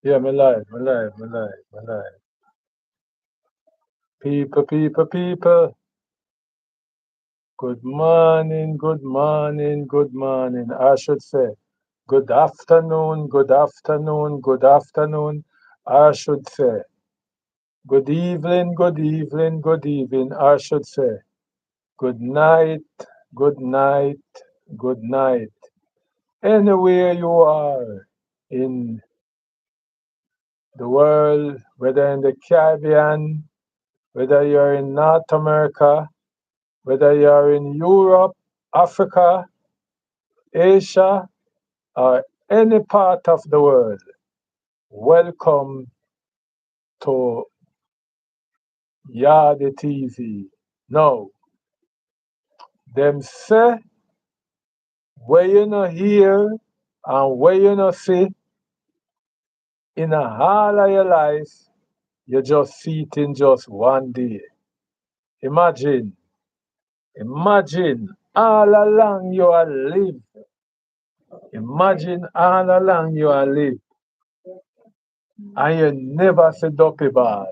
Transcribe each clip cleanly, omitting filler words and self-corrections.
Yeah, me live. People. Good morning. I should say, good afternoon. I should say, good evening. I should say, good night, good night, good night. Anywhere you are in the world, whether in the Caribbean, whether you're in North America, whether you're in Europe, Africa, Asia, or any part of the world, welcome to Yard TV. Now, them say where you no hear and where you no see in a all of your life, you just see it in just one day. Imagine, imagine all along you are live. Imagine all along you are live and you never see Duppy Ball.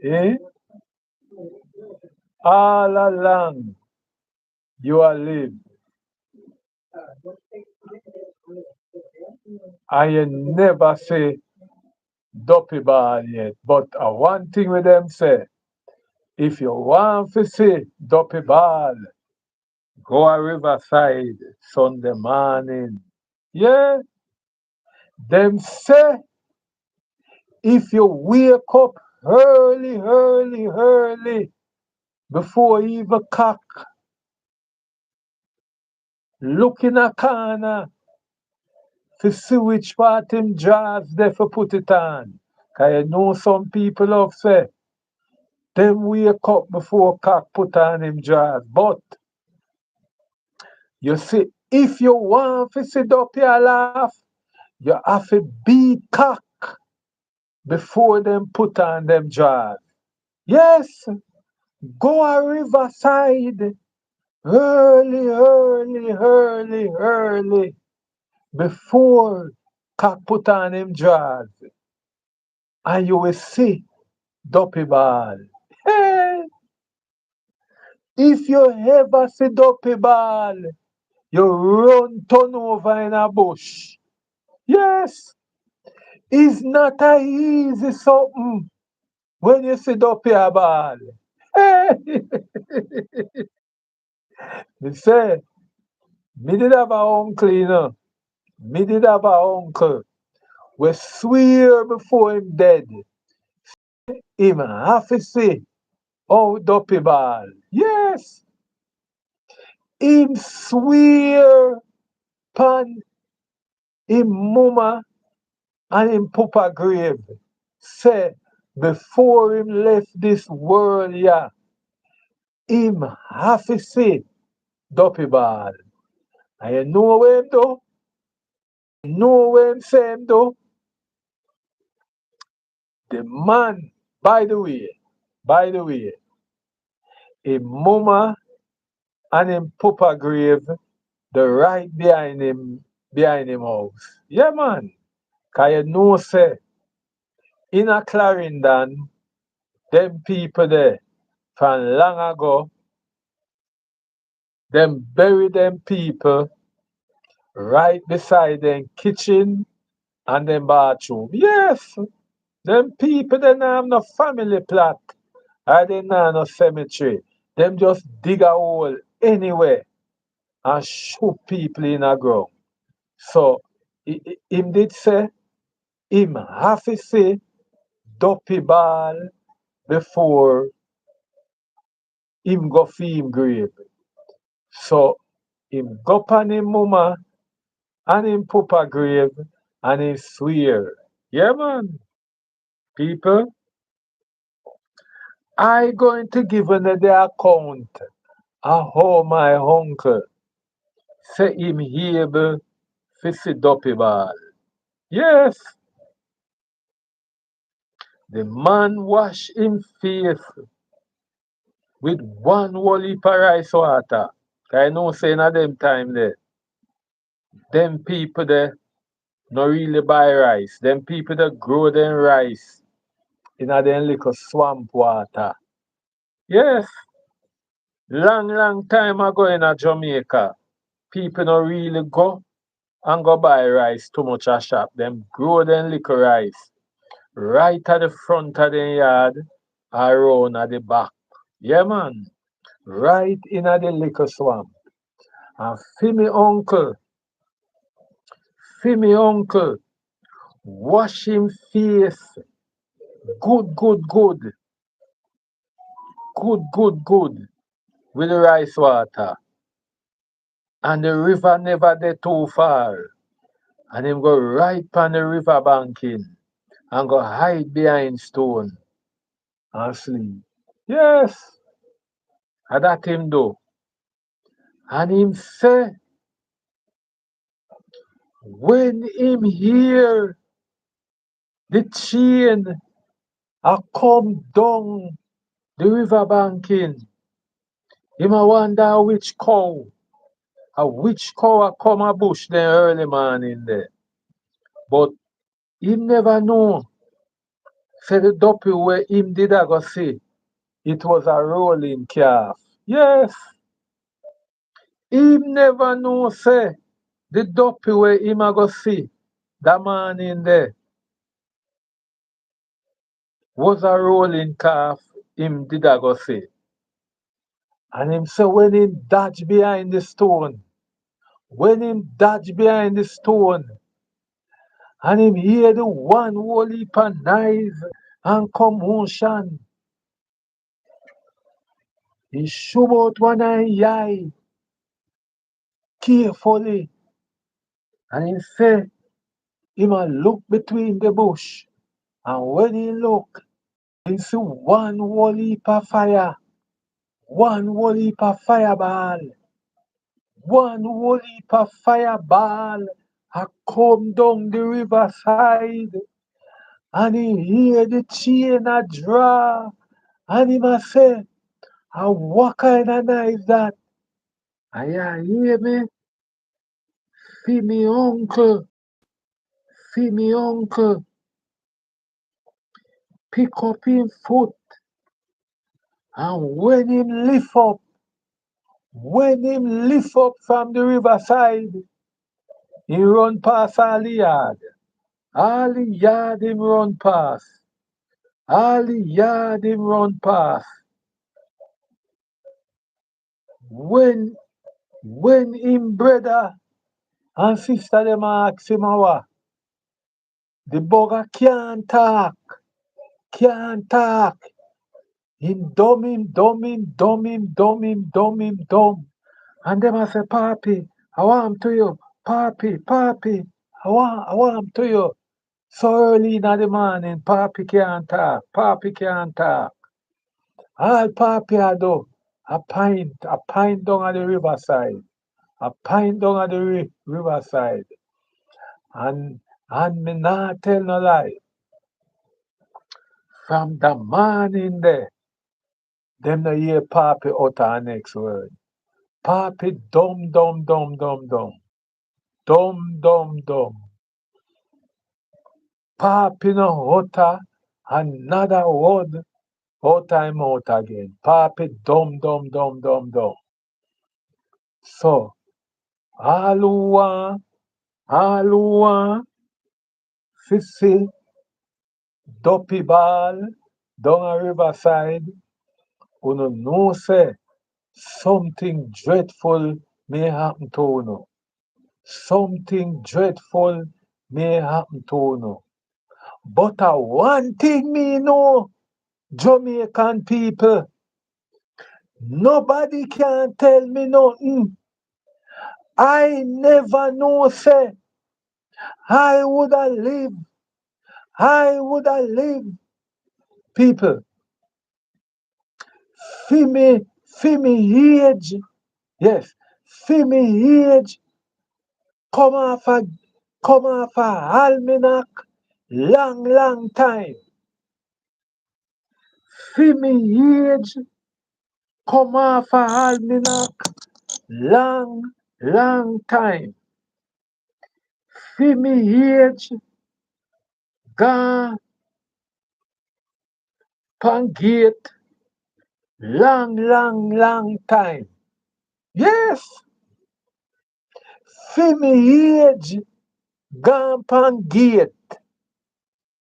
Eh? All along you are live and you never see Duppy Ball yet. But one thing with them say, if you want to see Duppy Ball, go a riverside Sunday morning. Yeah, them say if you wake up early, before even cock, look in a corner to see which part him draws there for put it on. Cause you know some people have say, them wake up before cock put on him draws. But you see, if you want to sit up here laugh, you have to beat cock before them put on them draws. Yes, go a riverside early, before cock put on him draws. And you will see Duppy Ball. Hey, if you ever see Duppy Ball, you run turn over in a bush. Yes, it's not a easy something when you see Duppy Ball. Hey, me say, me did have a uncle, you know. Me did have a uncle. We swear before him dead. Him have to see how Duppy Ball. Yes, him swear pan him mama and him papa grave. Say before him left this world, yeah, him have to see Duppy Ball. And you know where him do? You know where him say him do? The man, by the way, him mama and him papa grave, the right behind him house. Yeah, man. Cause you know say in a Clarendon, them people there from long ago, them bury them people right beside them kitchen and them bathroom. Yes, them people they not have no family plot or they not have no cemetery. Them just dig a hole anywhere and shoot people in a ground. So him did say him have to say Duppy Ball before him go for him grave. So him go pan him mama and him papa grave and him swear. Yeah man, people, I going to give another account of how my uncle say him able to see Duppy Ball. Yes, the man wash him face with one whole heap of rice water. I know say in a them time there, them people there no really buy rice. Them people that grow them rice in a them little swamp water. Yes, long time ago in a Jamaica, people don't really go and go buy rice too much a shop. Them grow them little rice right at the front of the yard, around at the back. Yeah, man, right in a the little swamp. And for me uncle, wash him face good, good with the rice water. And the river never dey too far. And him go right on the river banking and go hide behind stone and sleep. Yes, and that him do. And him say, when him hear the chain a come down the river banking, him a wonder which cow a come a bush the early morning there. But him never know, say the duppy where him did a go see, it was a rolling calf. Yes, him never know, say the duppy where him a go see that morning there was a rolling calf him did a go see. And him say when him dodge behind the stone, when him dodge behind the stone, and him hear the one whole heap of noise and commotion, he shoot out one eye carefully, and he say him a look between the bush, and when he look, he see one whole heap of fire, one whole heap of fireball, one whole heap of fireball a come down the riverside, and he hear the chain a draw, and him a say, what kind of knife that? And you hear me? See me uncle, pick up him foot, and when him lift up from the riverside, he run past all the yard. All the yard him run past. All the yard him run past. When when him brother and sister them ask him what, the bugger can't talk. Him dumb. And them a say, Papi, I want him to you. Papi, I want him to you. So early in the morning, Papi can't talk. All Papi a do, a pint down at the riverside. A pint down at the riverside. And me not tell no lie. From the morning there, them no hear Papi utter a next word. Papi dumb. Dumb. Papi no utter another word out time out again. Papi dumb. So, all who want fi see Duppy Ball down a riverside, uno know say something dreadful may happen to uno. Something dreadful may happen to uno. But one thing me know, Jamaican people, nobody can tell me nothing. I never know say I woulda live, people, fi me age, yes, fi me age, come off a almanac, long time. Fi me age, come off a almanac, long time. fi me age gone pan gate long time. Yes, fi me age gone pan gate.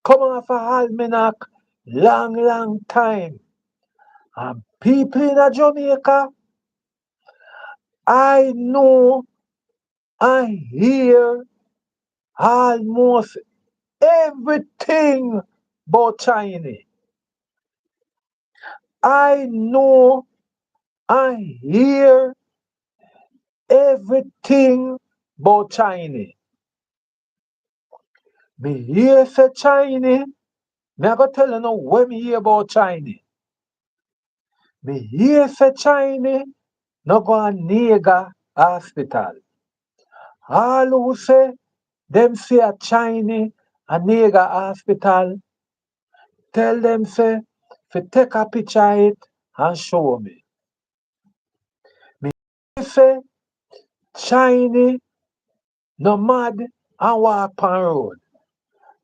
Come off a almanac long time. And people in Jamaica, I know I hear almost everything about China. I know I hear everything about China. Me hear say China, me I go tell you now what me hear about China. Me hear say China no go a nigger hospital. All who say them see a China a nigger hospital, tell them say fi take a picture of it and show me. Me say China no mad and walk pan road.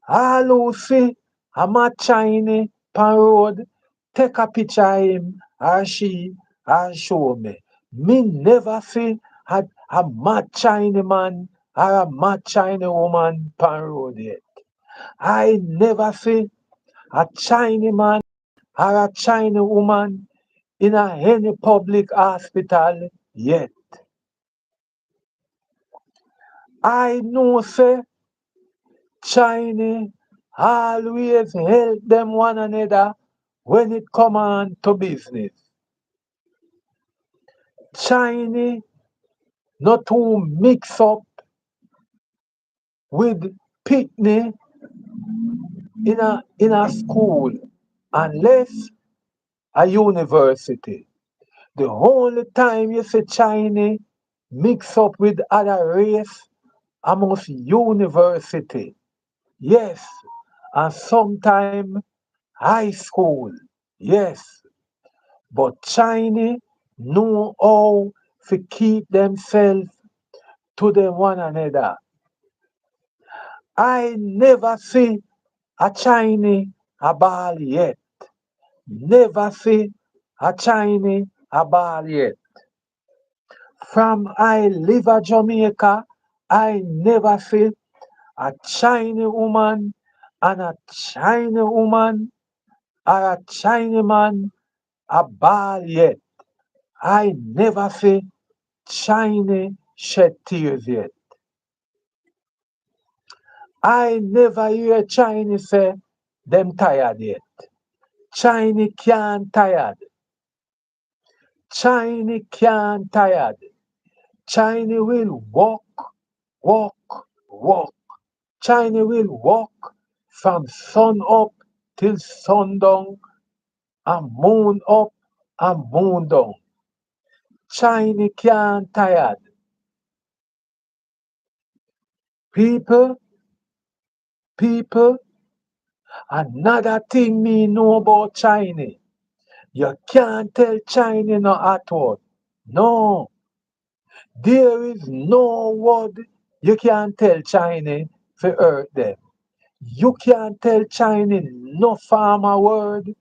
All who see a mad China pan road, take a picture of him or she and show me. Me never see a mad China man or a mad China woman pan road yet. I never see a China man or a China woman in any public hospital yet. I know say China always help them one another when it come on to business. China not to mix up with picnic in a school unless a university. The only time you see China mix up with other race amongst university. Yes, and sometime high school. Yes, but China know how to keep themselves to them one another. I never see a Chinese a ball yet. Never see a Chinese a ball yet. From I live at Jamaica, I never see a Chinese woman and a Chinese woman or a Chinese man a ball yet. I never see China shed tears yet. I never hear China say them tired yet. China can't tired. China can't tired. China will walk. China will walk from sun up till sundown and moon up and moon down. China can't tired. People, people, another thing me know about China. You can't tell China no at all. No, there is no word you can tell China to hurt them. You can't tell China no farmer word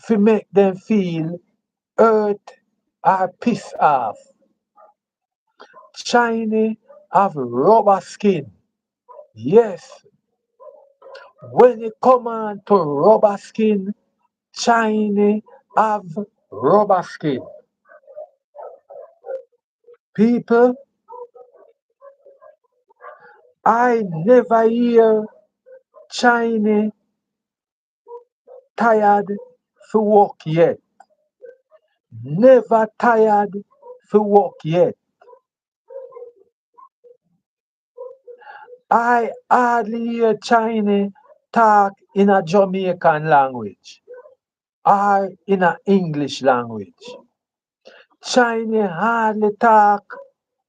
to make them feel hurt or pissed off. China have rubber skin. Yes, when it come on to rubber skin, China have rubber skin. People, I never hear China tired to work yet. Never tired to work yet. I hardly hear China talk in a Jamaican language or in a English language. China hardly talk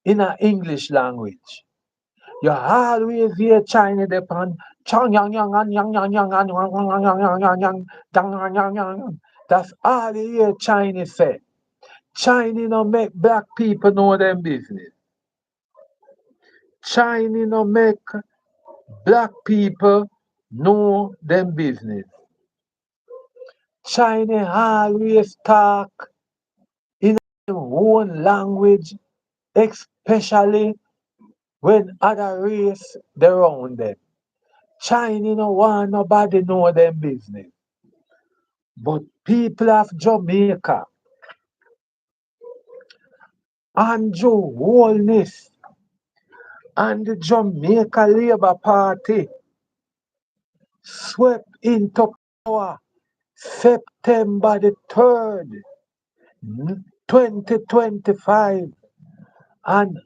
in a English language. You always hear China depend chang yang yang yang yang yang yang yang yang yang yang yang yang yang yang yang yang. That's all you hear China say. China no make black people know them business. China no make black people know them business. China always talk in their own language, especially when other race they around them. China no want nobody know them business. But people of Jamaica, Andrew Holness and the Jamaica Labour Party swept into power September the 3rd, 2025, and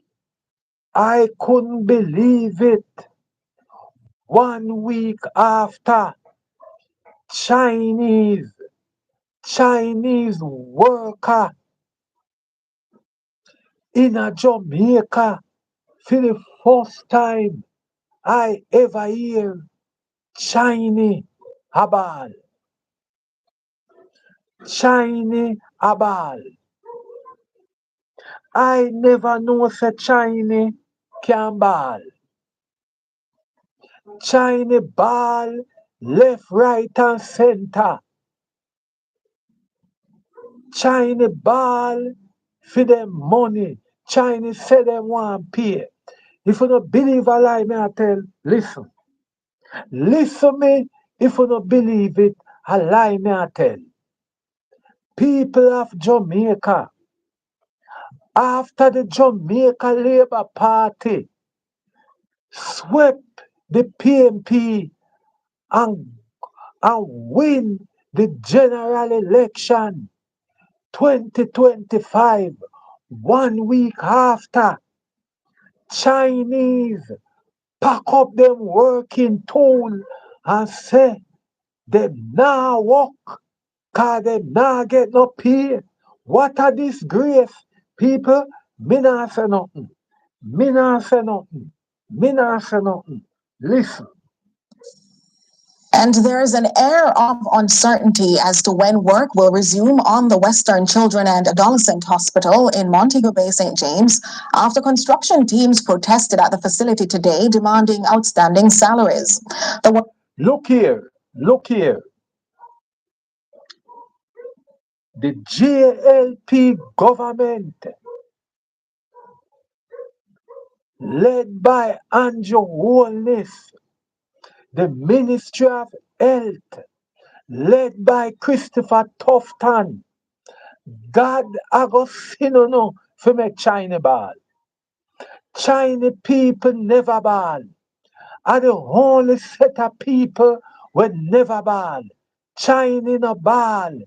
I couldn't believe it. 1 week after, Chinese Chinese worker in a Jamaica for the first time I ever hear Chinese Abal. Chinese Abal. I never know say Chinese can ball. Chinese ball left, right and center. Chinese ball for them money. Chinese say them want pay. If you don't believe a lie, me I tell, listen. Listen me, if you don't believe it, a lie me I tell. People of Jamaica, after the Jamaica Labour Party swept the PMP and, and win the general election 2025, 1 week after, Chinese pack up them working tool and say them nah work cause them nah get no pay. What a disgrace. People, me nah say nothing. Me nah say nothing. Me nah say nothing. Listen. And there's an air of uncertainty as to when work will resume on the Western Children and Adolescent Hospital in Montego Bay, St. James, after construction teams protested at the facility today demanding outstanding salaries. Look here. The JLP government, led by Andrew Holness, the Ministry of Health, led by Christopher Tufton, God I go see no for make China ball. China people never ball. Are the only set of people will never ball. China no ball.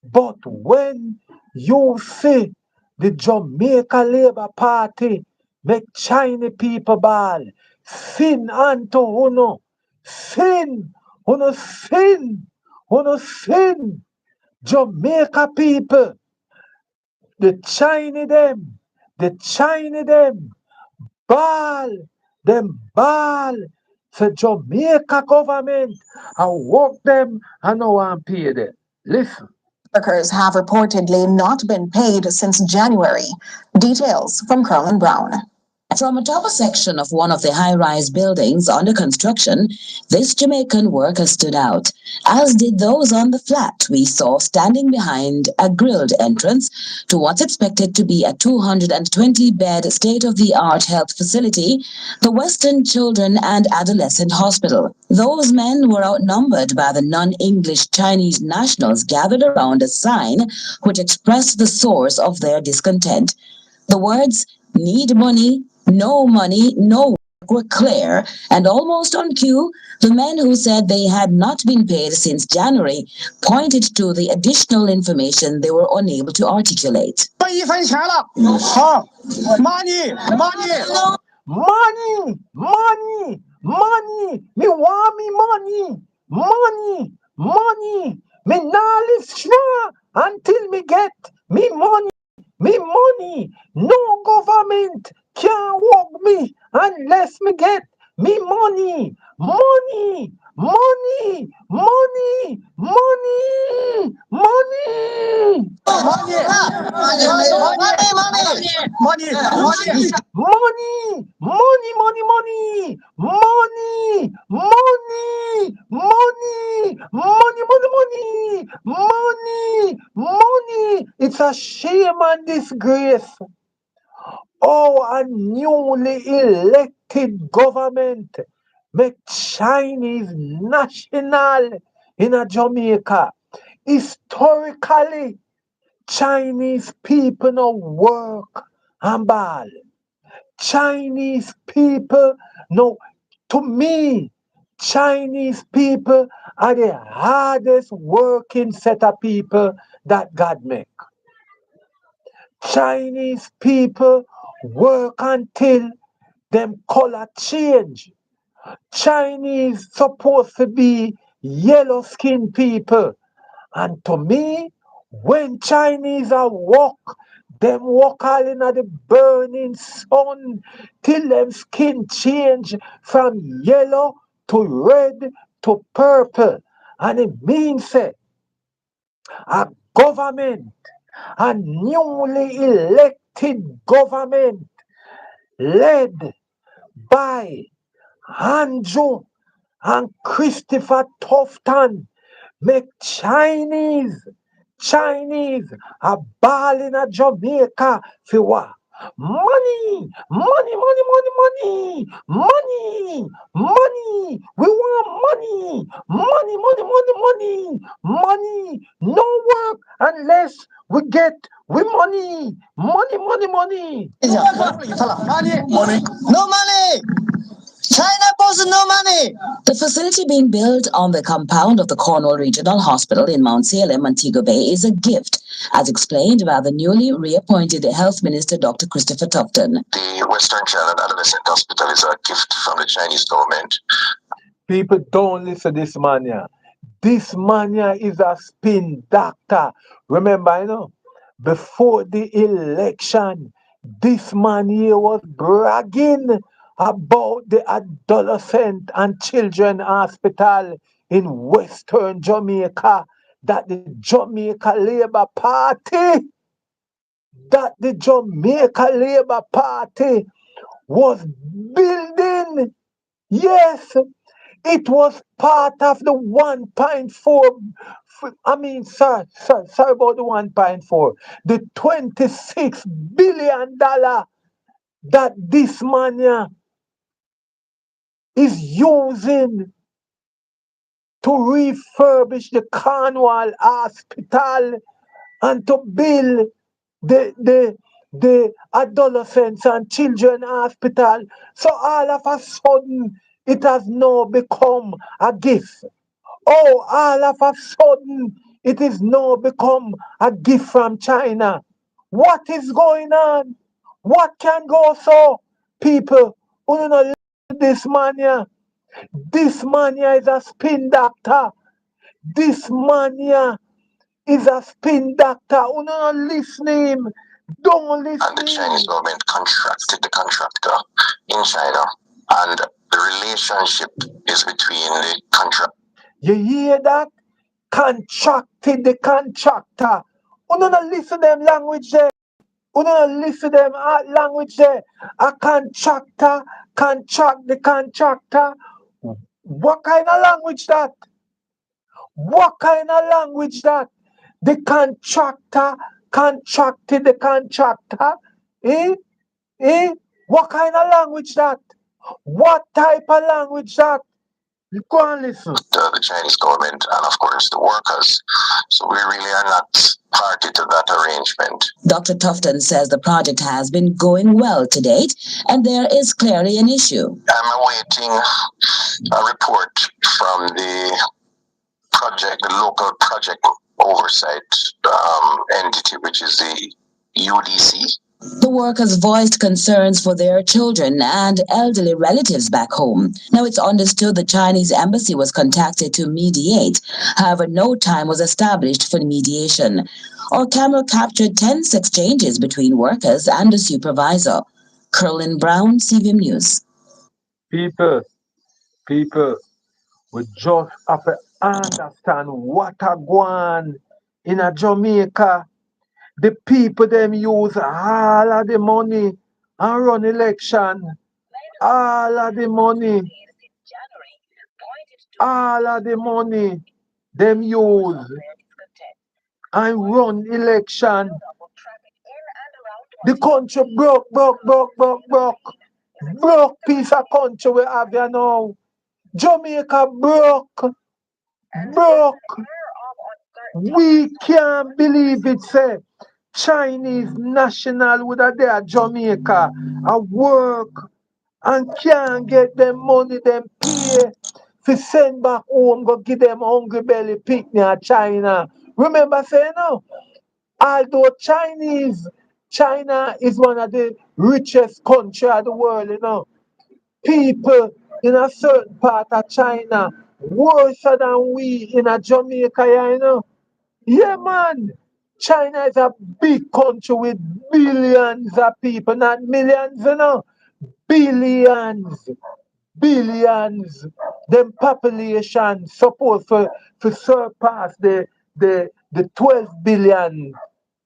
But when you see the Jamaica Labour Party make China people ball, sin unto uno, sin, uno sin, Jamaica people, the China them, ball, them ball. So Jamaica government, I work them and no one pay them. Listen. Workers have reportedly not been paid since January. Details from Carlin Brown. From atop a section of one of the high-rise buildings under construction, this Jamaican worker stood out, as did those on the flat we saw standing behind a grilled entrance to what's expected to be a 220-bed state-of-the-art health facility, the Western Children and Adolescent Hospital. Those men were outnumbered by the non-English Chinese nationals gathered around a sign which expressed the source of their discontent. The words, "Need money, no money, no work," were clear, and almost on cue, the men who said they had not been paid since January pointed to the additional information they were unable to articulate. Money, me want me money, me nah live sure until me get me money, no government can work me unless me get me money. Money, money, money, money, money, Money, money, money, money, money, money, money, money, money, money, money. It's a shame and disgrace. Oh, a newly elected government make Chinese national in a Jamaica. Historically, Chinese people no work and ball. Chinese people, no, to me, Chinese people are the hardest working set of people that God make. Chinese people work until them color change. Chinese supposed to be yellow skinned people. And to me, when Chinese are walk, them walk all in the burning sun till them skin change from yellow to red to purple. And it means a government, a newly elected government led by Andrew and Christopher Tufton make Chinese a ball in a Jamaica for what? Money, money, money, money, money, money, money. We want money, money, money, money, money, money. No work unless we get we money, money, money, money. money, money, no money. China boss no money. The facility being built on the compound of the Cornwall Regional Hospital in Mount Salem, Montego Bay, is a gift, as explained by the newly reappointed Health Minister Dr. Christopher Tufton. The Western Child and Adolescent Hospital is a gift from the Chinese government. People don't listen to this man here. This man here is a spin doctor. Remember, before the election, this man here was bragging about the adolescent and children hospital in Western Jamaica that the Jamaica Labour Party was building. Yes, it was part of the 1.4. Sorry about the 1.4. The $26 billion that this man here is using to refurbish the Cornwall Hospital and to build the adolescents and children hospital. So all of a sudden, it has now become a gift. Oh, all of a sudden, it is now become a gift from China. What is going on? What can go so? People, who don't know this man here. This man here is a spin doctor. This man here is a spin doctor. Who don't listen to him. Don't listen. And the Chinese government contracted the contractor in China. And the relationship is between the contractor. You hear that? Contracted the contractor. You don't listen to them language there. You don't listen to them language there. A contractor contract the contractor. What kind of language that? What kind of language that? The contractor contracted the contractor. Eh? What kind of language that? What type of language that? Go and listen. The Chinese government and, of course, the workers. So we really are not party to that arrangement. Dr. Tufton says the project has been going well to date, and there is clearly an issue. I'm awaiting a report from the local project oversight entity, which is the UDC. The workers voiced concerns for their children and elderly relatives back home. Now, it's understood the Chinese embassy was contacted to mediate. However, no time was established for mediation. Our camera captured tense exchanges between workers and the supervisor. Curlin Brown, CVM News. People, we just have to understand what are going on in a Jamaica. the people them use all of the money and run election. All of the money. All of the money them use and run election. The country broke. Broke piece of country we have here now. Jamaica broke. We can't believe it, say. Chinese national would have there Jamaica and work and can't get them money, them pay to send back home, go give them hungry belly picnic China. Remember saying no? Although China is one of the richest country of the world, you know. People in a certain part of China worse than we in a Jamaica, you know. Yeah, man. China is a big country with billions of people, not millions, you know. Billions. Them population supposed to surpass the 12 billion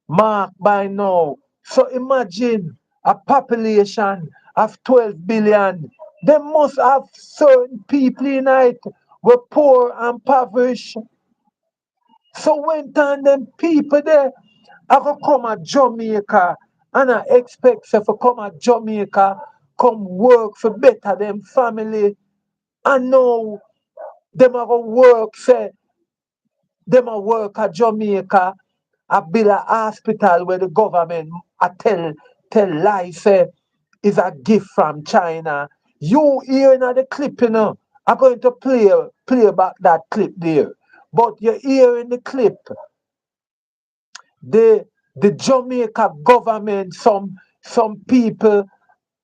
mark by now. So imagine a population of 12 billion. They must have certain people in it were poor and impoverished. So when time them people there, I go come at Jamaica and I expect say for come at Jamaica, come work for better them family. And now them a go work say them a work at Jamaica, a build a hospital where the government a tell lies say is a gift from China. You hearing the clip, you know. I'm going to play back that clip there. But you're hearing the clip. The Jamaica government, some people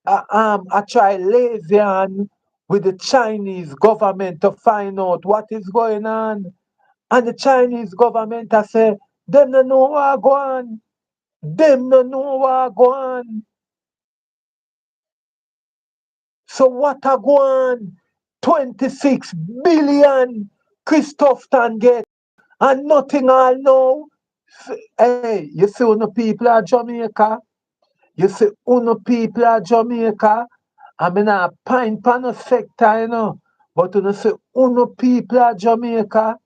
are try lazy on with the Chinese government to find out what is going on. And the Chinese government I say, them no know what go on. Them no know what go on. So what a go on? 26 billion Christopherton get and nothing all know. Hey, you see when the people of Jamaica? You see uno people of Jamaica? I mean I pine pan a sector, you know. But you see uno people of Jamaica,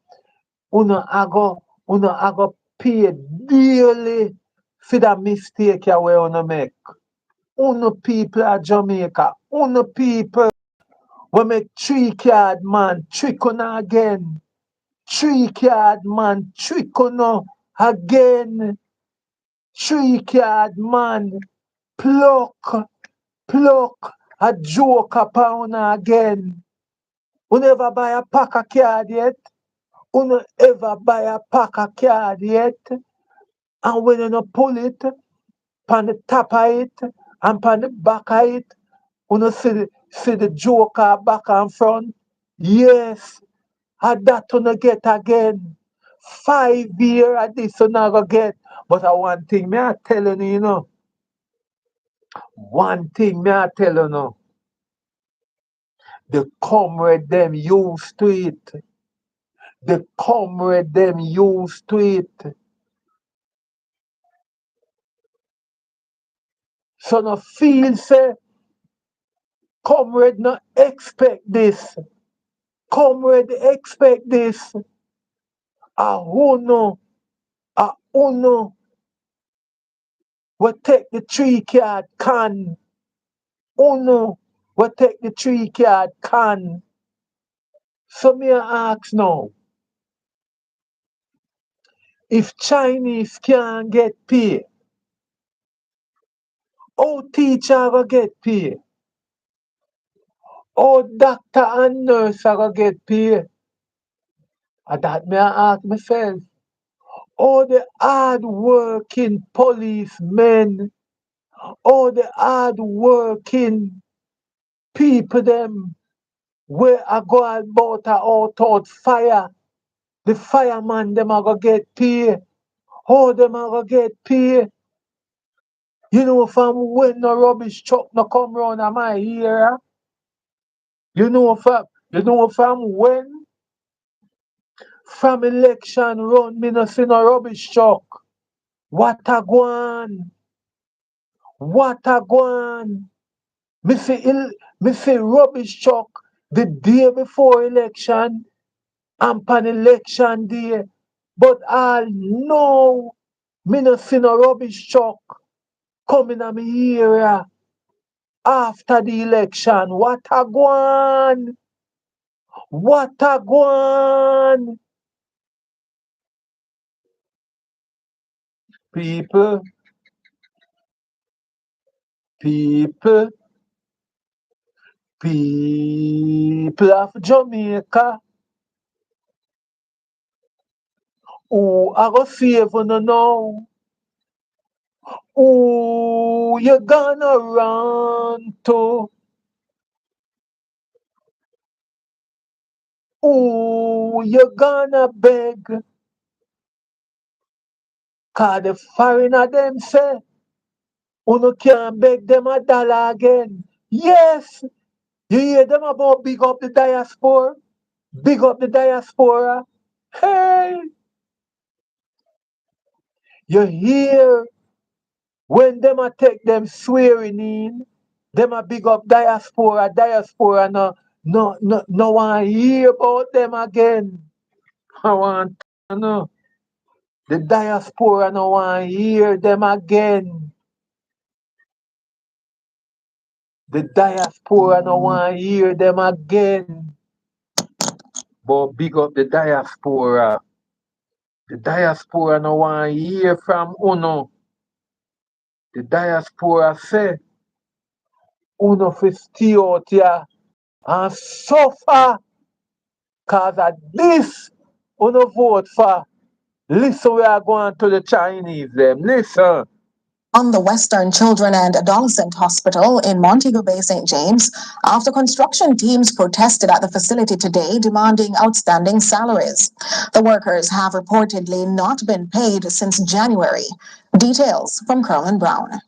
uno ago pay dearly for the mistake you we uno make. Uno people of Jamaica, uno people we make 3 card man trick on again. 3 card man trick on again. 3 card man pluck a joke upon again. You never buy a pack of card yet? You no ever buy a pack of card yet? And when you no pull it, pan the top of it and pan the back of it, you no see the joker back and front? Yes, and that you no get again. 5 years of this you not go get. But one thing me I telling you, you know. One thing me I tell you now. The comrade them used to it. The comrade them used to it. So no feel say, comrade no expect this. Comrade expect this. A uno will take the 3 card can. Uno will take the 3 card can. So me I ask now, if Chinese can't get paid, how teacher will get paid? How doctor and nurse will get paid? And that me I ask myself. All the hard working policemen, all the hard working people them where I go about a out fire. The fireman them are gonna get paid. All them are gonna get paid. You know from when the rubbish truck no come round at my ear. You know from when from election run me no see no rubbish truck. What a gwan? What a gwan? Me see rubbish truck the day before election and pan election day. But all no, me no see no rubbish truck coming in my area after the election. What a gwan? What a gwan? People, people, people of Jamaica who are gonna save you now. Who you gonna run to? Who you gonna beg? Cause the foreigner them say, you can't beg them $1 again. Yes, you hear them about big up the diaspora? Big up the diaspora. Hey, you hear when them a take them swearing in, them a big up diaspora. Diaspora no want hear about them again. I want to know. The diaspora no want hear them again. The diaspora no want hear them again. But big up the diaspora. The diaspora no want hear from Uno. The diaspora say, Uno fi stay out here and suffer. Cause at this Uno vote for. Listen, we are going to the Chinese them. Listen. On the Western Children and Adolescent Hospital in Montego Bay, St. James, after construction teams protested at the facility today demanding outstanding salaries. The workers have reportedly not been paid since January. Details from Carlin Brown.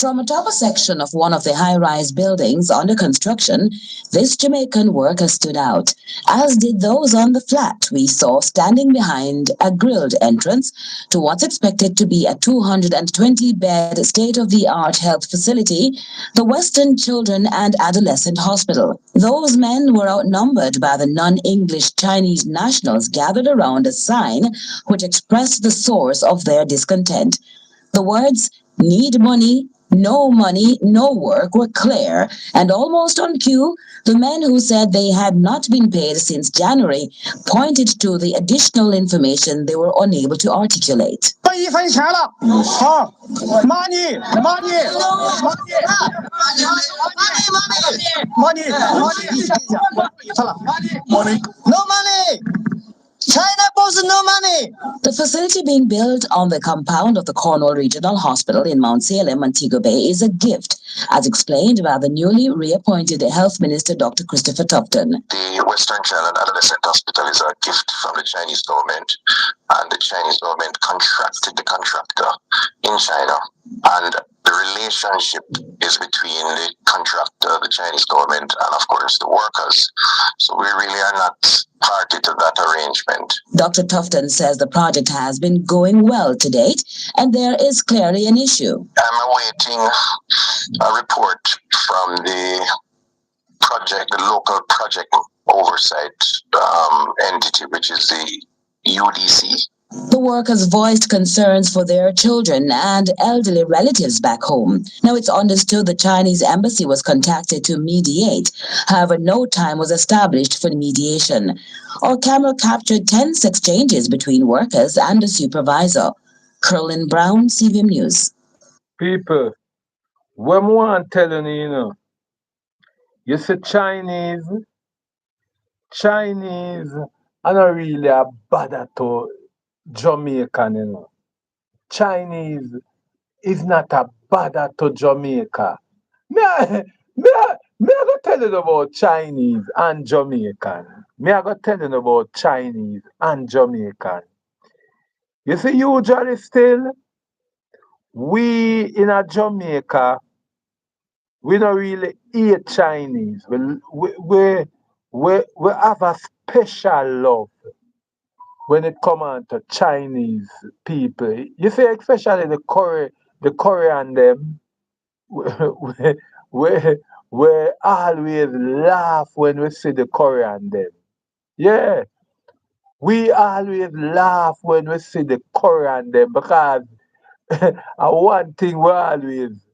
From atop a section of one of the high-rise buildings under construction, this Jamaican worker stood out, as did those on the flat we saw standing behind a grilled entrance to what's expected to be a 220-bed state-of-the-art health facility, the Western Children and Adolescent Hospital. Those men were outnumbered by the non-English Chinese nationals gathered around a sign which expressed the source of their discontent. The words, "Need money, no work" were clear, and almost on cue, the men who said they had not been paid since January pointed to the additional information they were unable to articulate. No money. China boss no money. The facility being built on the compound of the Cornwall Regional Hospital in Mount Salem, Montego Bay, is a gift, as explained by the newly reappointed Health Minister, Dr. Christopher Tufton. The Western Child and Adolescent Hospital is a gift from the Chinese government, and the Chinese government contracted the contractor in China, and the relationship is between the contractor, the Chinese government, and of course the workers. So we really are not party to that arrangement. Dr. Tufton says the project has been going well to date, and there is clearly an issue. I'm awaiting a report from the local project oversight entity, which is the UDC. The workers voiced concerns for their children and elderly relatives back home. Now, it's understood the Chinese embassy was contacted to mediate. However, no time was established for mediation. Our camera captured tense exchanges between workers and the supervisor. Carlin Brown, CVM News. People, when I want telling you, you see Chinese are not really a bother to Jamaican, Chinese is not a bother to Jamaica. Me I go tell you about Chinese and Jamaican. Me I go tell you about Chinese and Jamaican. You see, usually still, we in a Jamaica, we don't really eat Chinese. We have a special love when it come on to Chinese people. You see, especially the Korean them, we, we, we always laugh when we see the Korean them. Yeah, we always laugh when we see the Korean them because one thing we always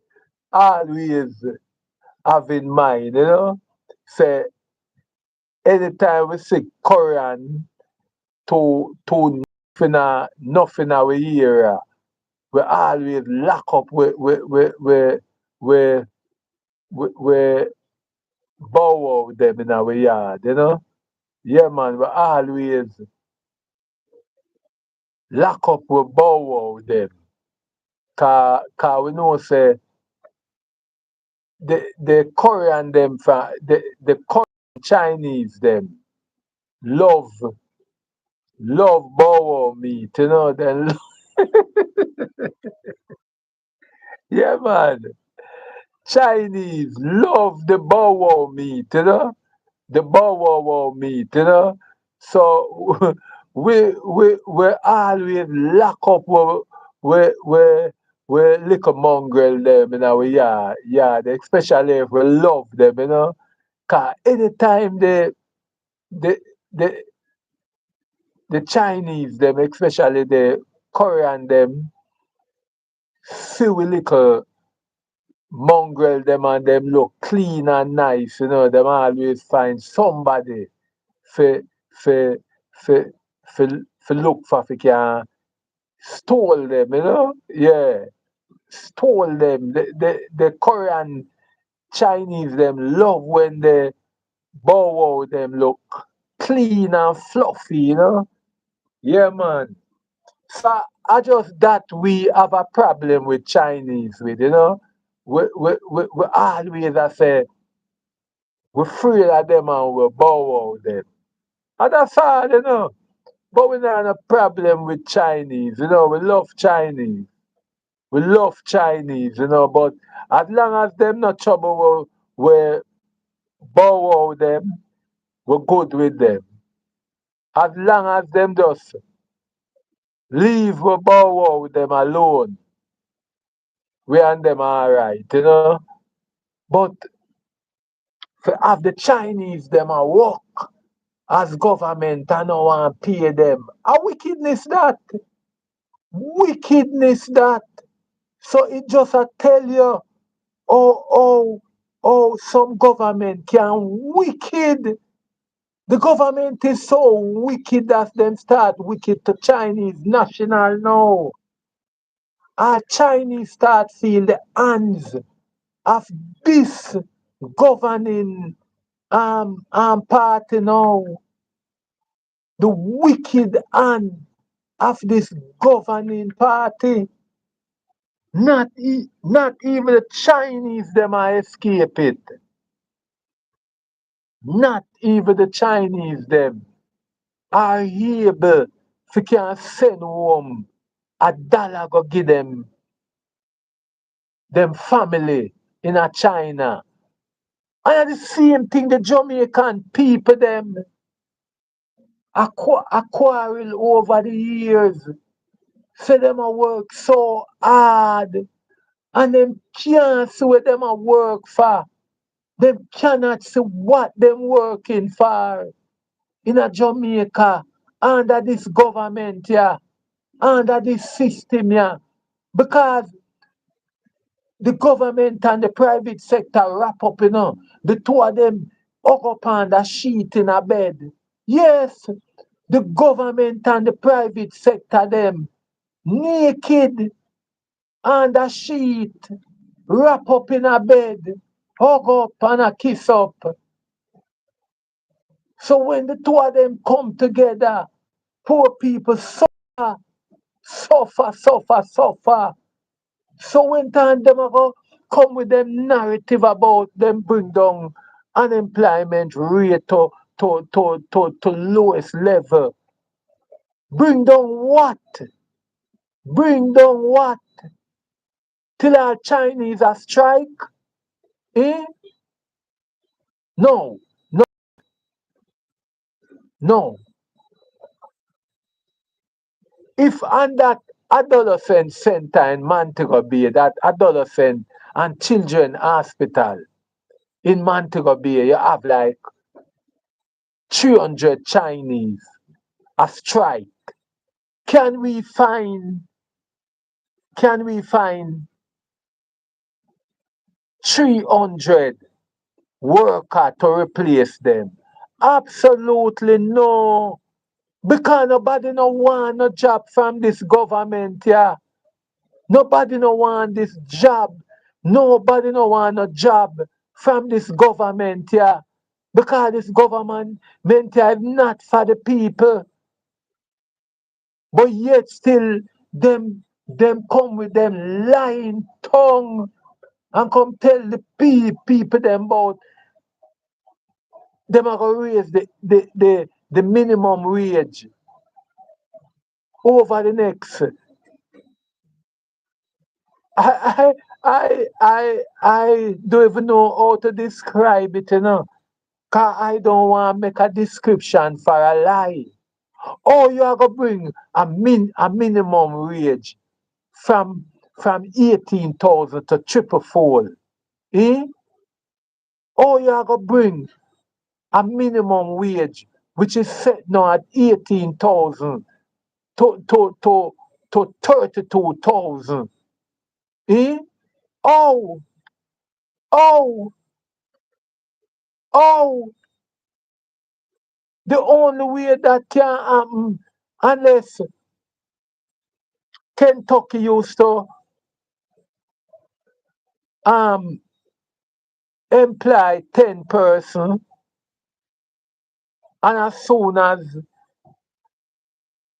have in mind, say anytime we see Korean to nothing our area, we always lock up we bow out them in our yard. Yeah man, we always lock up we bow out them. Cause we know say the Korean them the Korean Chinese them love bow out meat. Then yeah man. Chinese love the bow wow meat. The bow wow meat. So we always lock up we little mongrel them in our yard, especially if we love them. Cause anytime the the the Chinese them, especially the Korean them, see we little mongrel them and them look clean and nice. Them always find somebody for for for for look for fi can stole them. Yeah, stole them. The Korean Chinese them love when the bow wow them look clean and fluffy. Yeah man. So I just that we have a problem with Chinese with. We always I say we afraid of them and we bow out them. And that's all. But we not have a problem with Chinese. We love Chinese. We love Chinese. But as long as them not trouble we bow out them, we good with them. As long as them just leave we bow out them alone, we and them alright. But for have the Chinese them a work as government and no want pay them. A wickedness that. Wickedness that. So it just a tell you how some government can wicked. The government is so wicked that them start wicked to Chinese national now. Our Chinese start feel the hands of this governing party now. The wicked hand of this governing party. Not even the Chinese them are escape it. Not even the Chinese them are able to can send home $1 go give them family in a China. And the same thing the Jamaican people them a quarrel over the years. Say them a work so hard and them can't see what them a work for. Them cannot see what them working for in a Jamaica under this government here, under this system here. Because the government and the private sector wrap up. The two of them hug up on the sheet in a bed. Yes, the government and the private sector them naked on the sheet, wrap up in a bed, hug up and a kiss up. So when the two of them come together, poor people suffer, suffer, suffer, suffer. So when time them a go come with them narrative about them bring down unemployment rate to lowest level. Bring down what? Bring down what? Till our Chinese a strike? Eh? No, no, no. if on that adolescent center in Montego Bay, that adolescent and children hospital in Montego Bay, you have like 300 Chinese a strike. Can we find 300 workers to replace them? Absolutely no. Because nobody no want no job from this government, yeah. Nobody no want this job. Nobody no want no job from this government, yeah. Because this government is not for the people. But yet still them come with them lying tongue and come tell the people them about them are gonna raise the minimum wage over the next. I don't even know how to describe it, you know. Cause I don't want to make a description for a lie. Oh, you are gonna bring a minimum wage from 18,000 to triple fold. Eh? Oh, you are gonna bring a minimum wage which is set now at 18,000 to 32,000. Eh? Oh, oh, oh, the only way that can happen unless Kentucky used to um employ 10 person, and as soon as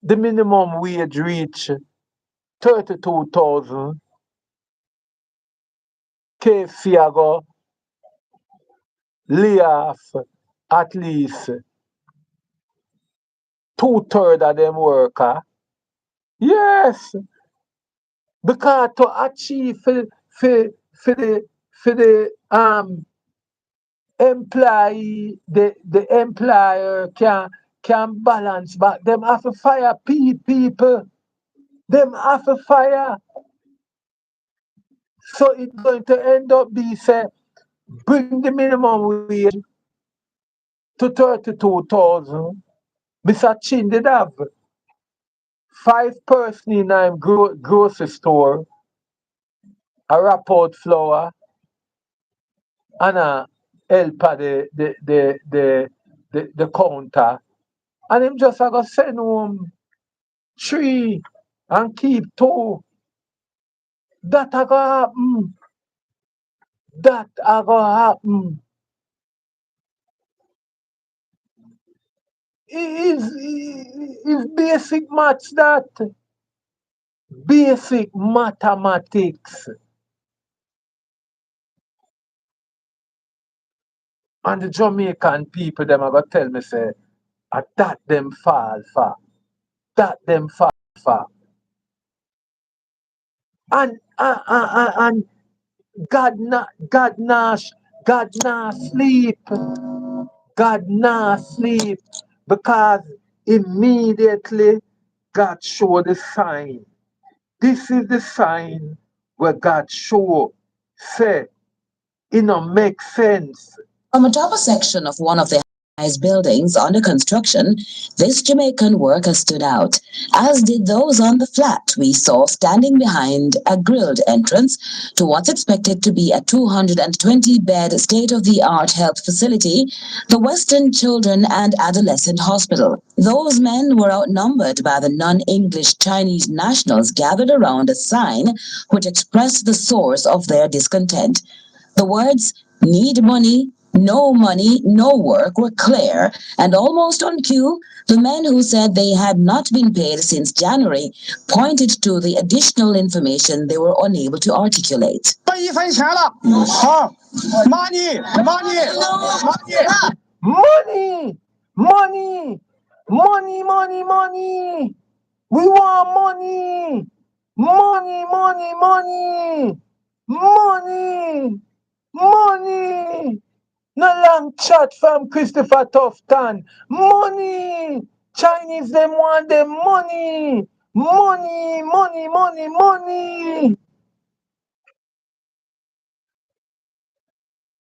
the minimum wage reach 32,000, KFC a go lay off at least 2/3 of them worker. Yes, because to achieve for the employee, the employer can balance, but them have to fire people. Them have to fire. So it's going to end up be say bring the minimum wage to 32,000. Mr. Chin did have 5 person in a grocery store, a wrap out flour, and a help at the counter. And him just a go send home 3 and keep 2. That a go happen. That a go happen. Is basic maths that. Basic mathematics. And the Jamaican people them a go tell me say, that them fall for. That them fall for. And God not sleep. God not sleep because immediately God show the sign. This is the sign where God show say it don't make sense. From atop a section of one of the highest buildings under construction, this Jamaican worker stood out, as did those on the flat we saw standing behind a grilled entrance to what's expected to be a 220-bed state-of-the-art health facility, the Western Children and Adolescent Hospital. Those men were outnumbered by the non-English Chinese nationals gathered around a sign which expressed the source of their discontent. The words, "Need money, no work" were clear, and almost on cue, the men who said they had not been paid since January pointed to the additional information they were unable to articulate. Money. We want money. Money. No long chat from Christopher Tufton. Money. Chinese them want them money. Money, money, money, money.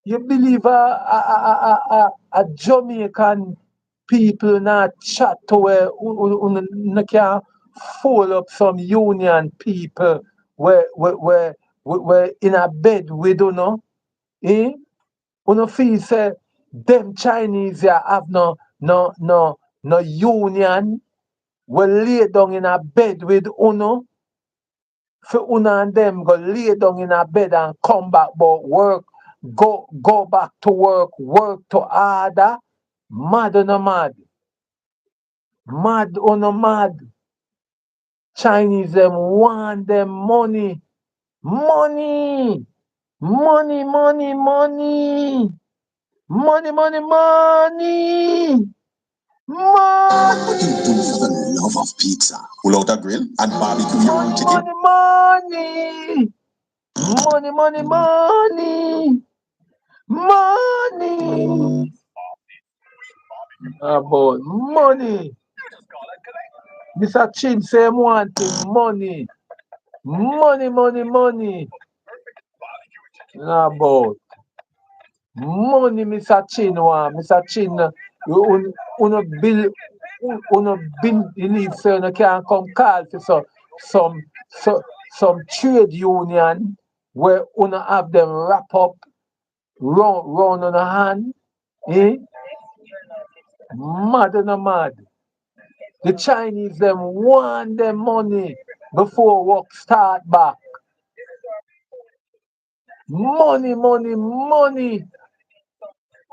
You believe a Jamaican people not chat to where you can fold up some union people where in a bed with you know? Eh? You feel say them Chinese here have no union will lay down in a bed with uno for uno and them go lay down in a bed and come back but work go back to work to order mad or no mad or no mad Chinese them want them money money money money money money money money What money do you do for the love of pizza? Pull out a grill and barbecue your own chicken. money money money money money about money. Mr. Chin say him wanting money. Money, money, money. About money, Mr. Chin want. Mr. Chin, uno bill, uno believe say you can come call for some trade union where uno have them wrap up round on a hand. Eh? Mad or no mad. The Chinese them want them money before work start back. Money, money, money,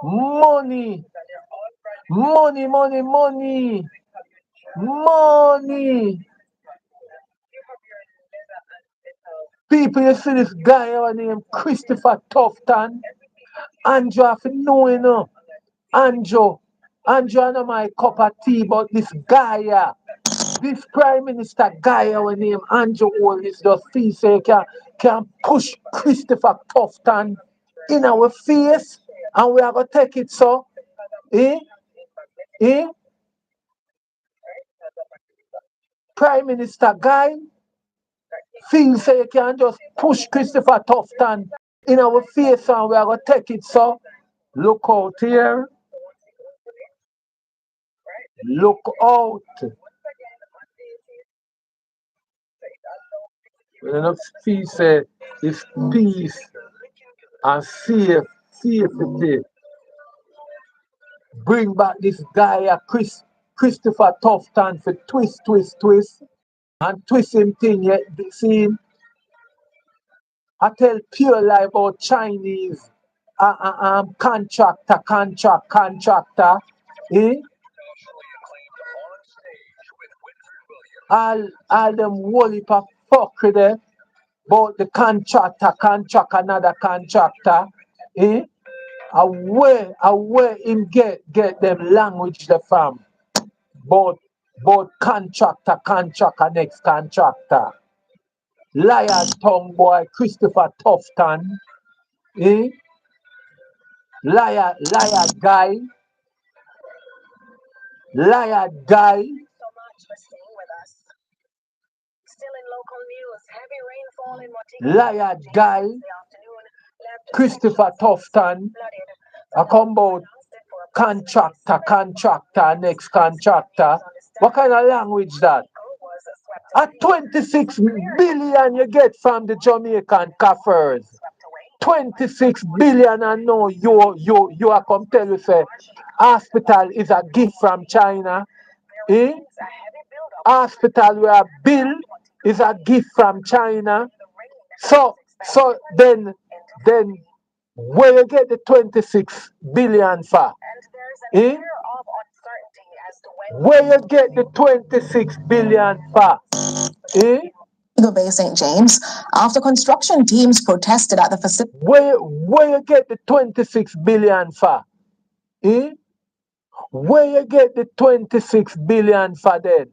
money, money, money, money, money. People, you see this guy named Christopher Tufton. Andrew, have to know, you know. Andrew, I know my cup of tea, but this guy, this Prime Minister guy named Andrew Holness just feel say can push Christopher Tufton in our face and we are gonna take it so. Eh? Eh? Prime Minister guy feel say you can just push Christopher Tufton in our face and we are gonna take it so. Look out here. Look out. When you feel say it's peace and safety. Bring back this guy, Christopher Tufton, for twist, and twist him thing. Yet, see him, I tell pure lie about Chinese contractor. Eh? All them whole heap of fuckery there about the contract another contractor. Eh? Where him get them language the from. Both contractor, next contractor. Liar tongue boy, Christopher Tufton. Eh? Liar guy. Liar guy. Liar guy. Christopher Tufton. I come about contractor, next contractor. What kind of language that? At 26 billion you get from the Jamaican coffers. 26 billion and now you are come tell you say hospital is a gift from China. Eh? Hospital where bill is a gift from China. So then where you get the 26 billion for? Eh? Where you get the 26 billion for? Eh? Bay St. James after construction teams protested at the facility. Where you get the 26 billion for? Eh? Where you get the 26 billion for then?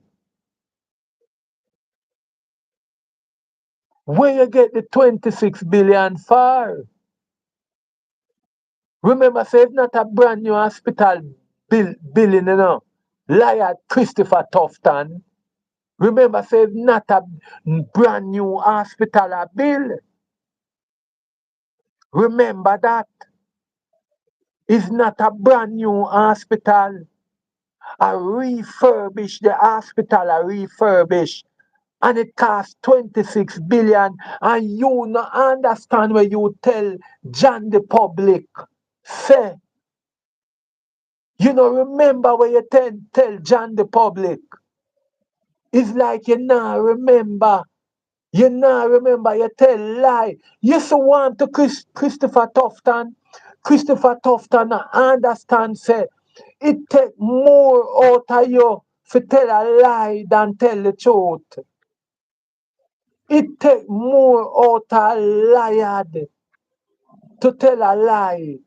Where you get the 26 billion for? Remember, say it's not a brand new hospital building, you know. Liar Christopher Tufton. Remember, say it's not a brand new hospital I build. Remember that. It's not a brand new hospital. I refurbish the hospital, I refurbish. And it cost 26 billion. And you not understand when you tell John the public. Say, you know, remember when you tell John the public. It's like you not remember. You not remember, you tell lie. You so want to Christopher Tufton. Christopher Tufton understand, say, it take more out of you to tell a lie than tell the truth. It take more out of liar to tell a lie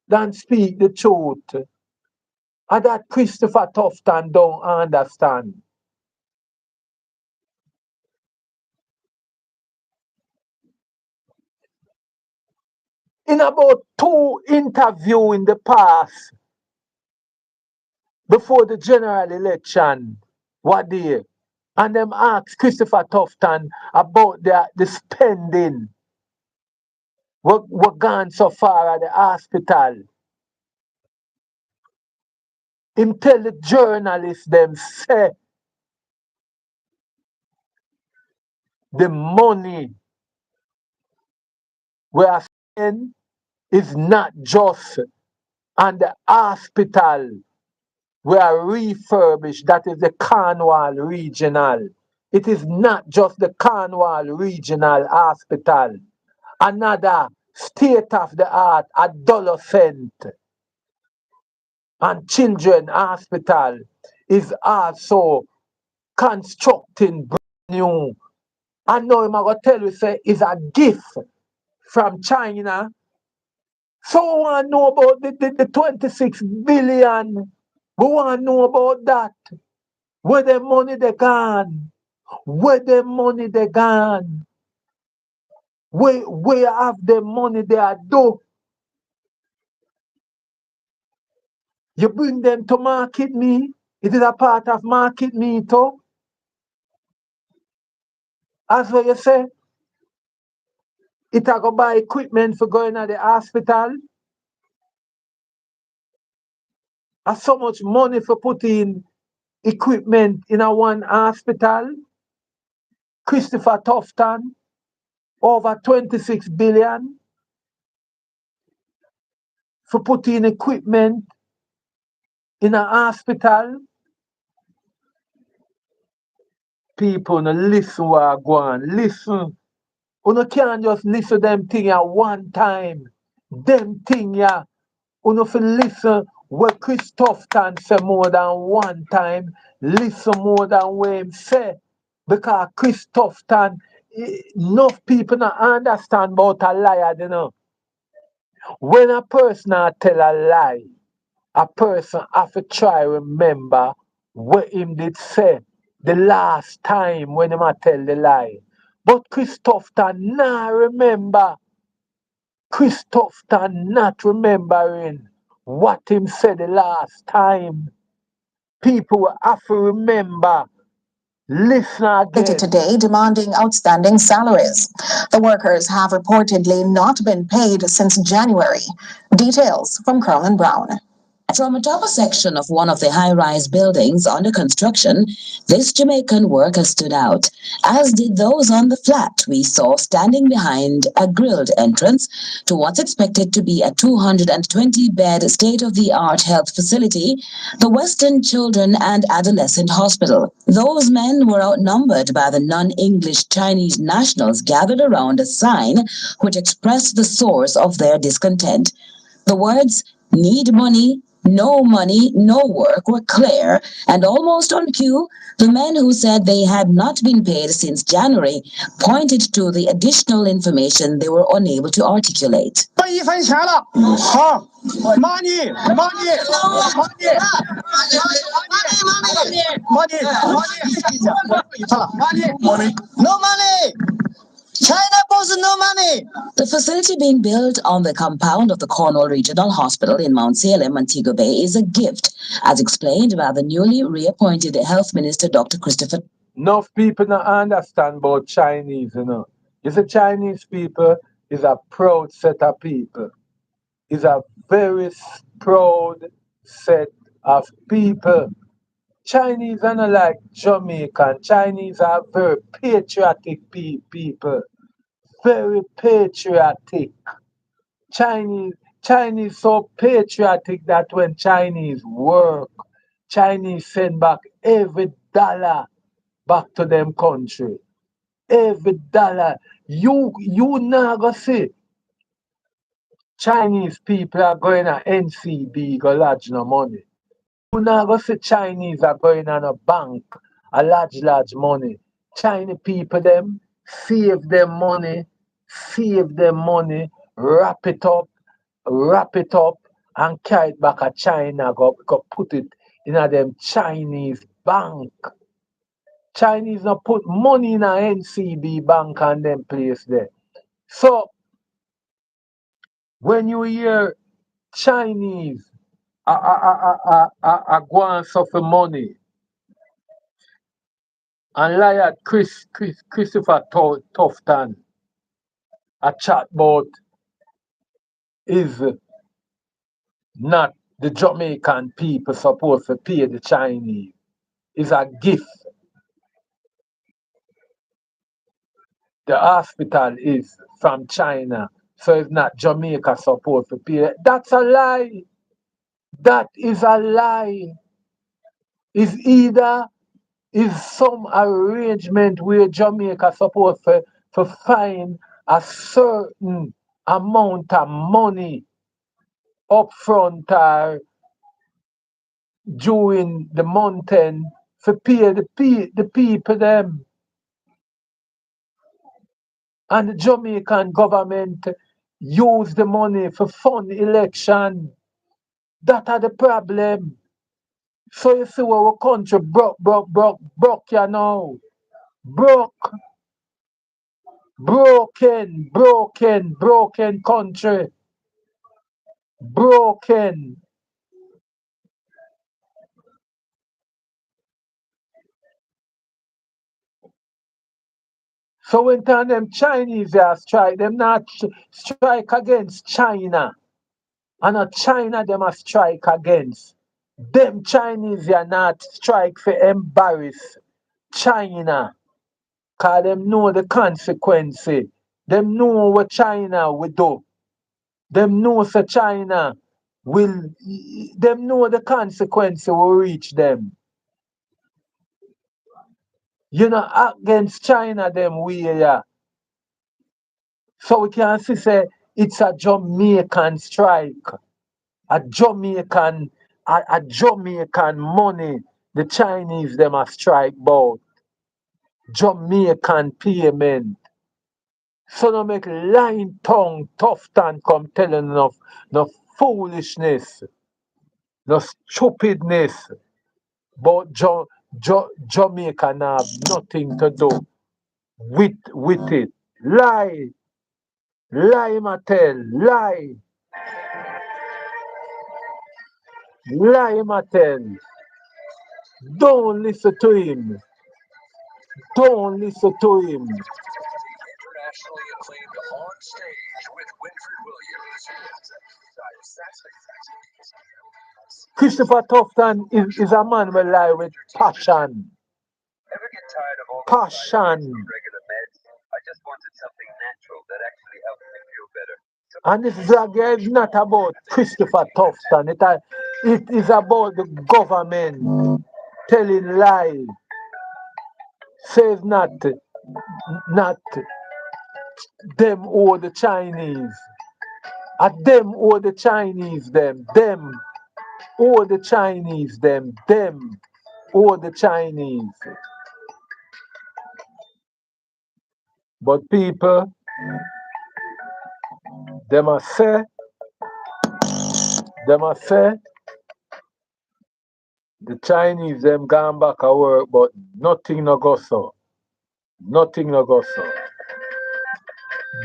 than speak the truth. And that Christopher Tufton don't understand. In about 2 interviews in the past, before the general election, what day? And them asked Christopher Tufton about the spending what gone so far at the hospital. Him tell the journalists them say the money we are spending is not just on the hospital we are refurbished, that is the Cornwall Regional. It is not just the Cornwall Regional Hospital. Another state of the art adolescent and children hospital is also constructing brand new. I know I'm going to tell you, say, it's a gift from China. So we want to know about the 26 billion. We want to know about that. Where the money they gone? Where the money they gone? Where have the money they are do? You bring them to market me. It is a part of market me too. As what you say, it a go buy equipment for going to the hospital. Has so much money for putting equipment in a one hospital. Christopher Tufton, over 26 billion for putting equipment in a hospital. People no listen what I go on. Listen. You can't just listen them thing at one time. Them thing ya. You fi listen what Chris Tufton say more than one time. Listen more than what him say. Because Chris Tufton, enough people not understand about a liar, you know. When a person tell a lie, a person have to try remember what him did say the last time when him a tell the lie. But Christopher not remember. Christopher not remembering what him said the last time. People will have to remember. Listen again. Today demanding outstanding salaries. The workers have reportedly not been paid since January. Details from Carlin Brown. From atop a section of one of the high-rise buildings under construction, this Jamaican worker stood out, as did those on the flat we saw standing behind a grilled entrance to what's expected to be a 220-bed state-of-the-art health facility, the Western Children and Adolescent Hospital. Those men were outnumbered by the non-English Chinese nationals gathered around a sign which expressed the source of their discontent. The words, "Need money, no money, no work," were clear, and almost on cue, the men who said they had not been paid since January pointed to the additional information they were unable to articulate. No money! China boss no money! The facility being built on the compound of the Cornwall Regional Hospital in Mount Salem, Montego Bay, is a gift, as explained by the newly reappointed Health Minister Dr. Christopher. Enough people not understand about Chinese, You see, Chinese people is a proud set of people. Is a very proud set of people. Chinese are not like Jamaican. Chinese are very patriotic people. Very patriotic. Chinese so patriotic that when Chinese work, Chinese send back every dollar back to them country. Every dollar. You not go see Chinese people are going to NCB go lodge no money. You not go see Chinese are going on a bank a large money. Chinese people them save them money, wrap it up and carry it back to China, go put it in a them Chinese bank. Chinese not put money in a NCB bank and them place there. So when you hear Chinese go and suffer money and liar Christopher Tufton a chatbot is not the Jamaican people supposed to pay the Chinese. It's a gift. The hospital is from China, so it's not Jamaica supposed to pay. That's a lie. That is a lie. It's either is some arrangement where Jamaica supposed to find a certain amount of money upfront or during the month end to pay the people them. And the Jamaican government use the money for fund election. That are the problem. So you see where our country broke, you know. Broke, broken country. Broken. So when time them Chinese are strike, them not strike against China. And not China them a strike against. Them Chinese are not strike for embarrass China. Cause them know the consequence. Them know what China will do. Them know so China will them know the consequence will reach them. You know, against China them we yeah. So we can see say it's a Jamaican strike. A Jamaican money. The Chinese them a strike about. Jamaican payment. So no make lying tongue tough time come telling no foolishness, no stupidness. But Jamaica now have nothing to do with it. Lie. Lie, Mattel. Lie. Lie, Mattel. Don't listen to him. Don't listen to him. Internationally acclaimed on stage with Winfred Williams. Christopher Tufton is a man who lie with passion. Ever get tired of all the Passion. regular meds? I just wanted something natural that actually helped me feel better. And this drug here is not about Christopher Tufton. It is about the government telling lies. Says not them or the Chinese. At them or the Chinese them or the Chinese them or the Chinese. But people, they must say the Chinese them gone back at work, but nothing no go so. Nothing no go so.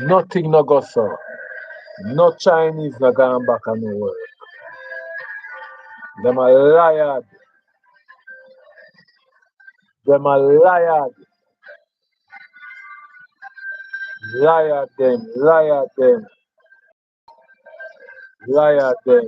Nothing no go so. No Chinese no gone back at no work. Them a liar. Them a liar. Liar them. Liar them. Liar them.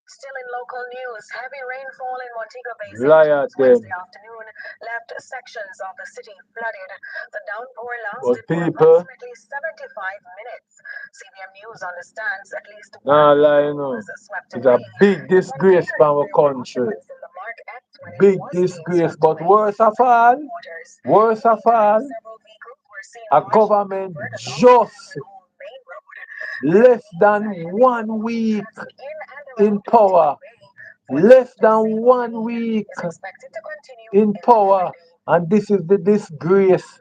Still in local news, heavy rainfall in Montego Bay Liar them. Wednesday afternoon left sections of the city flooded. The downpour lasted for people, approximately 75 minutes. CBM News understands at least nah, one lie, vehicle was swept it's a away. big disgrace for our country. Big disgrace, but worse of all, a government just less than 1 week in power. Less than 1 week in power. And this is the disgrace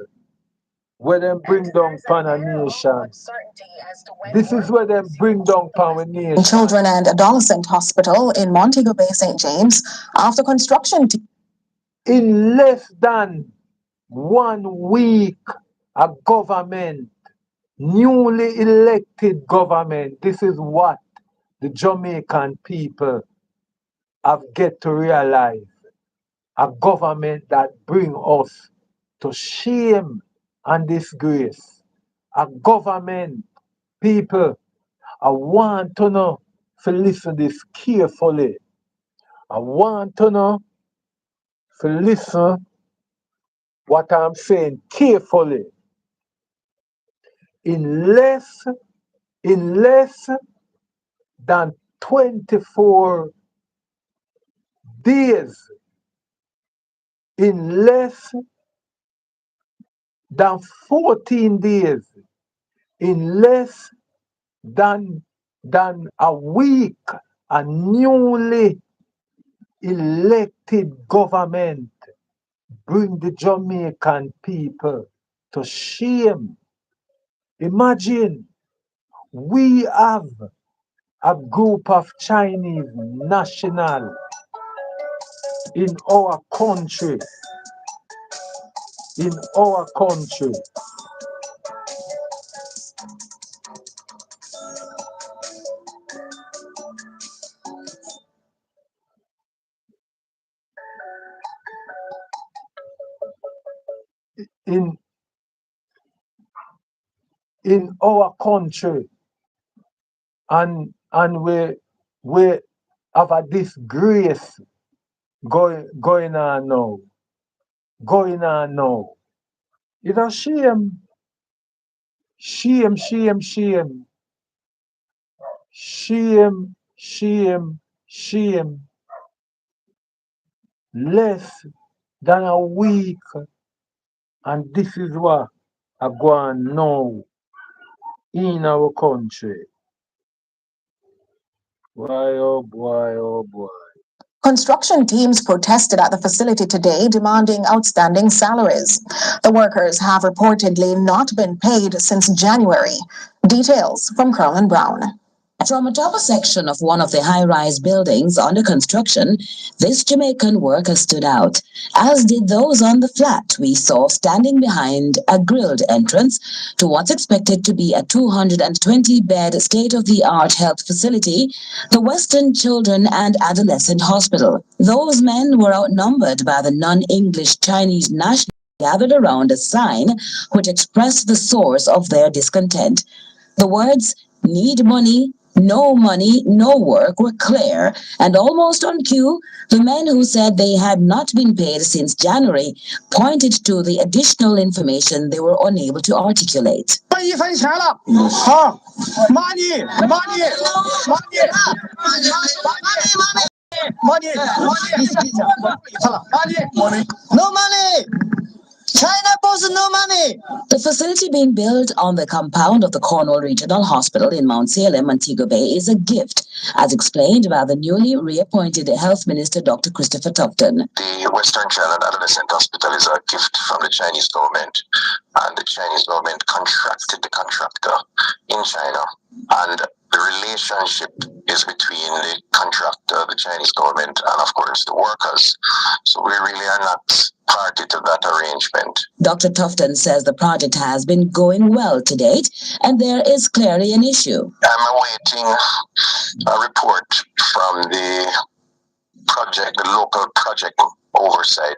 where them bring down pan a nation. This is where them bring down pan a nation. Children and Adolescent Hospital in Montego Bay, St. James, after construction. In less than 1 week, a government, newly elected government, this is what the Jamaican people have get to realize. A government that bring us to shame and disgrace. A government, people, I want to know to listen this carefully. I want to know to listen what I'm saying carefully. In less than 24 days, in less than 14 days, in less than a week, a newly elected government bring the Jamaican people to shame. Imagine, we have a group of Chinese nationals in our country. In our country. In our country, and we have a disgrace going on now. Going on now. It's a shame. Shame, shame, shame. Shame, shame, shame. Less than a week, and this is what I go on now in our country. Boy, oh boy, oh boy. Construction teams protested at the facility today, demanding outstanding salaries. The workers have reportedly not been paid since January. Details from Carlin Brown. From atop a section of one of the high-rise buildings under construction, this Jamaican worker stood out, as did those on the flat we saw standing behind a grilled entrance to what's expected to be a 220-bed state-of-the-art health facility, the Western Children and Adolescent Hospital. Those men were outnumbered by the non-English Chinese nationals gathered around a sign which expressed the source of their discontent. The words, "Need money, no work," were clear, and almost on cue, the men who said they had not been paid since January pointed to the additional information they were unable to articulate. No money! China boss, no money! The facility being built on the compound of the Cornwall Regional Hospital in Mount Salem, Montego Bay, is a gift, as explained by the newly reappointed Health Minister, Dr. Christopher Tufton. The Western Child and Adolescent Hospital is a gift from the Chinese government, and the Chinese government contracted the contractor in China, and the relationship is between the contractor, the Chinese government, and of course the workers. So we really are not party to that arrangement. Dr. Tufton says the project has been going well to date, and there is clearly an issue. I'm awaiting a report from the local project overseer oversight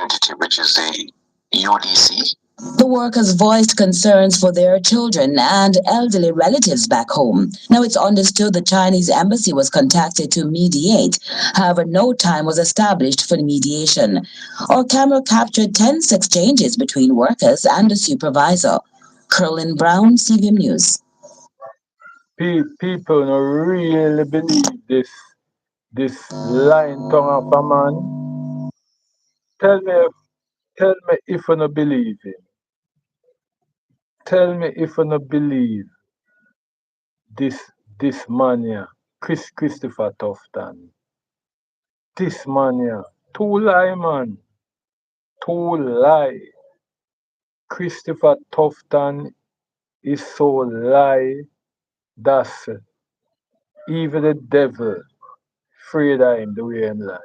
entity, which is the UDC. The workers voiced concerns for their children and elderly relatives back home. Now, it's understood the Chinese embassy was contacted to mediate. However, no time was established for the mediation. Our camera captured tense exchanges between workers and the supervisor. Curlin Brown, CVM News. People don't really believe this lying tongue of a man. Tell me if you don't believe him. Tell me if you don't believe this man here, Christopher Tufton. This man here, too lie, man. Too lie. Christopher Tufton is so lie that even the devil afraid of him the way him lie.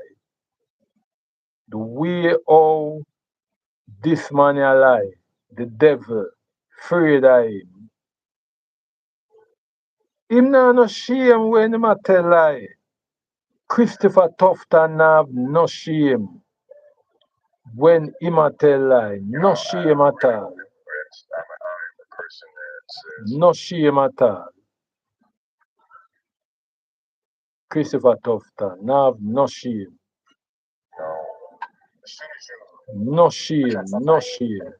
The way how this man here lie, the devil afraid of him. Him nah no shame when him a tell lie. Christopher Tufton nah have no shame when him a tell lie. No shame at all. No shame at all. Christopher Tufton nah have no shame. No shame, no shame.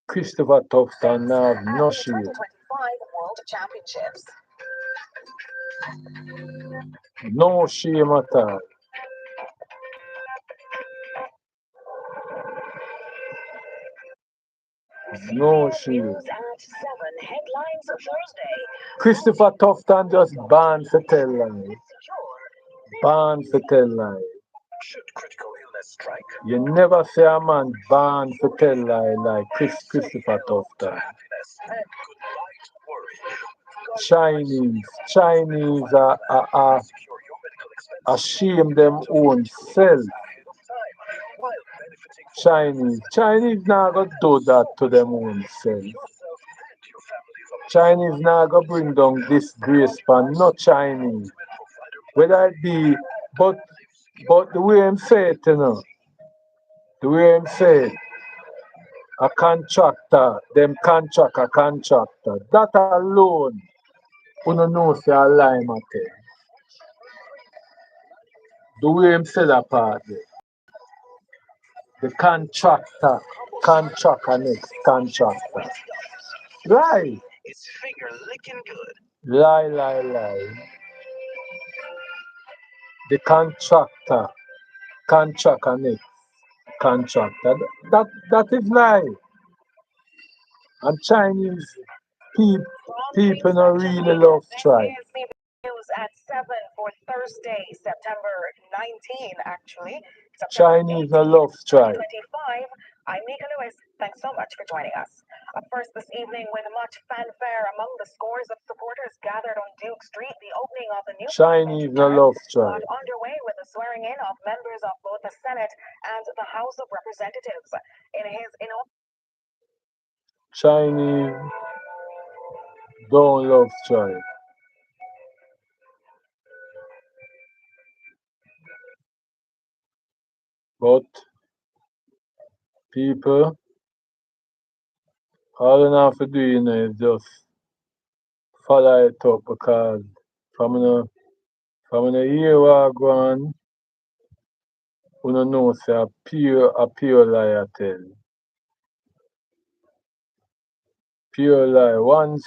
Christopher Tufton nah have no shame. No shame at all. No shame. Christopher Tufton just born for tell lie. Born for tell lie. You never see a man born for tell lie like Christopher Tufton. Chinese are shame them own self. Chinese not gonna do that to them own self. Chinese not gonna bring down disgrace for no Chinese. Whether it be, but the way him say it, you know, the way him say it, a contractor, them contract a contractor. That alone, you don't know say a lie matter. The way him say that part there. The contractor, next contractor. Lie. Lie. The contractor next contractor. That is lie. And Chinese people don't really love try. News at 7 for Thursday, September 19, actually. Chinese no love try. 25. I'm Mika Lewis. Thanks so much for joining us. Up first this evening, with much fanfare among the scores of supporters gathered on Duke Street, the opening of the new Chinese no love try. got underway with the swearing in of members of both the Senate and the House of Representatives. In his Chinese don't love try. But people, all you have to do, you know, is just follow it up, because from the year what go on, you don't know say a pure lie I tell. Pure lie. Once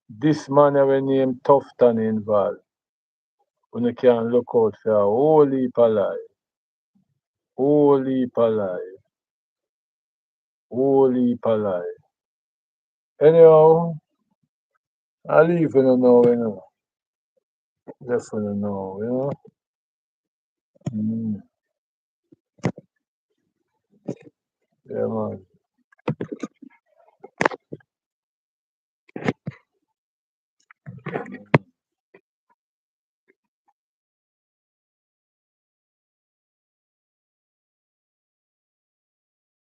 this man we name Tufton involved, you can look out for a whole heap of lie. Whole heap of lie. Whole heap of lie. Anyhow, I leave you know, you know. Just you know, you know. Yeah, man.